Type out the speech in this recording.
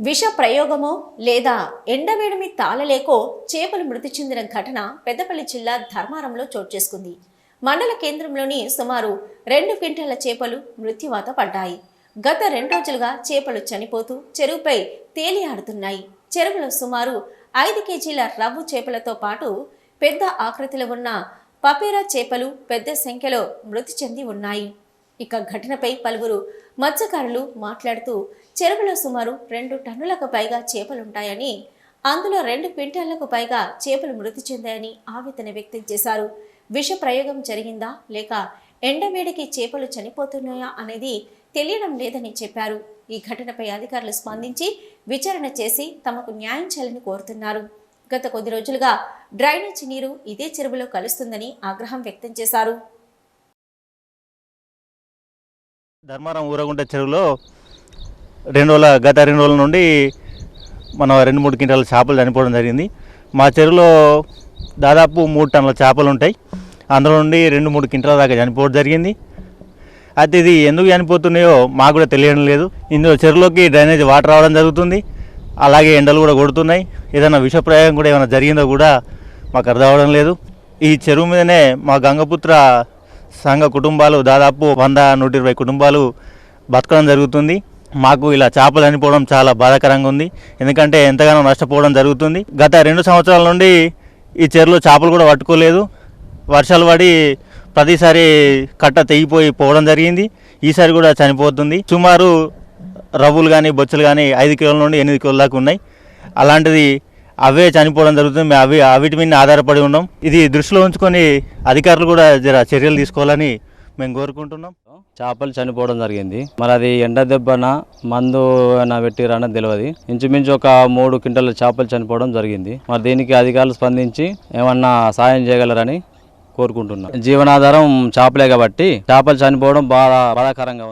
విష ప్రయోగమో లేదా ఎండవేడిమి తాళలేకో చేపలు మృతి చెందిన ఘటన పెద్దపల్లి జిల్లా ధర్మారంలో చోటు చేసుకుంది. మండల కేంద్రంలోని సుమారు 2 క్వింటాల చేపలు మృత్యువాత పడ్డాయి. గత 2 రోజులుగా చేపలు చనిపోతూ చెరువుపై తేలియాడుతున్నాయి. చెరువులో సుమారు 5 కేజీల రవ్వు చేపలతో పాటు పెద్ద ఆకృతిలో ఉన్న పపేరా చేపలు పెద్ద సంఖ్యలో మృతి చెంది ఉన్నాయి. ఇక ఘటనపై పలువురు మత్స్యకారులు మాట్లాడుతూ చెరువులో సుమారు 2 టన్నులకు పైగా చేపలుంటాయని, అందులో 2 క్వింటాళ్లకు పైగా చేపలు మృతి చెందాయని ఆవేదన వ్యక్తం చేశారు. విష ప్రయోగం జరిగిందా లేక ఎండవేడికి చేపలు చనిపోతున్నాయా అనేది తెలియడం లేదని చెప్పారు. ఈ ఘటనపై అధికారులు స్పందించి విచారణ చేసి తమకు న్యాయం చేయాలని కోరుతున్నారు. గత కొద్ది రోజులుగా డ్రైనేజీ నీరు ఇదే చెరువులో కలుస్తుందని ఆగ్రహం వ్యక్తం చేశారు. ధర్మారం ఊరగుంట చెరువులో గత 2 రోజుల నుండి మనం 2-3 క్వింటాల చేపలు చనిపోవడం జరిగింది. మా చెరువులో దాదాపు 3 టన్నుల చేపలు ఉంటాయి. అందులో నుండి 2-3 క్వింటాల దాకా చనిపోవడం జరిగింది. అయితే ఇది ఎందుకు చనిపోతున్నాయో మాకు కూడా తెలియడం లేదు. ఇందులో చెరువులోకి డ్రైనేజ్ వాటర్ రావడం జరుగుతుంది. అలాగే ఎండలు కూడా కొడుతున్నాయి. ఏదైనా విష ప్రయోగం కూడా ఏమైనా జరిగిందో కూడా మాకు అర్థం అవ్వడం లేదు. ఈ చెరువు మీదనే మా గంగపుత్ర సంఘ కుటుంబాలు దాదాపు 100-120 కుటుంబాలు బతకడం జరుగుతుంది. మాకు ఇలా చేపలు చనిపోవడం చాలా బాధాకరంగా ఉంది. ఎందుకంటే ఎంతగానో నష్టపోవడం జరుగుతుంది. గత 2 సంవత్సరాల నుండి ఈ చెరువులో చేపలు కూడా పట్టుకోలేదు. వర్షాలు పడి ప్రతిసారి కట్ట తెగిపోయి పోవడం జరిగింది. ఈసారి కూడా చనిపోతుంది. సుమారు రవ్వులు కానీ బొచ్చులు కానీ 5 కిలోల నుండి 8 కిలోల దాకా ఉన్నాయి. అలాంటిది అవే చనిపోవడం జరుగుతుంది. మేము వీటి మీద ఆధారపడి ఉన్నాం. ఇది దృష్టిలో ఉంచుకొని అధికారులు కూడా చర్యలు తీసుకోవాలని మేము కోరుకుంటున్నాం. చేపలు చనిపోవడం జరిగింది. మరి అది ఎండ దెబ్బన మందు పెట్టిరన్నది తెలియదు. ఇంచుమించు ఒక 3 క్వింటాల చేపలు చనిపోవడం జరిగింది. మరి దీనికి అధికారులు స్పందించి ఏమన్నా సాయం చేయగలరని కోరుకుంటున్నాం. జీవనాధారం చేపలే కాబట్టి చేపలు చనిపోవడం బాధాకరంగా ఉంది.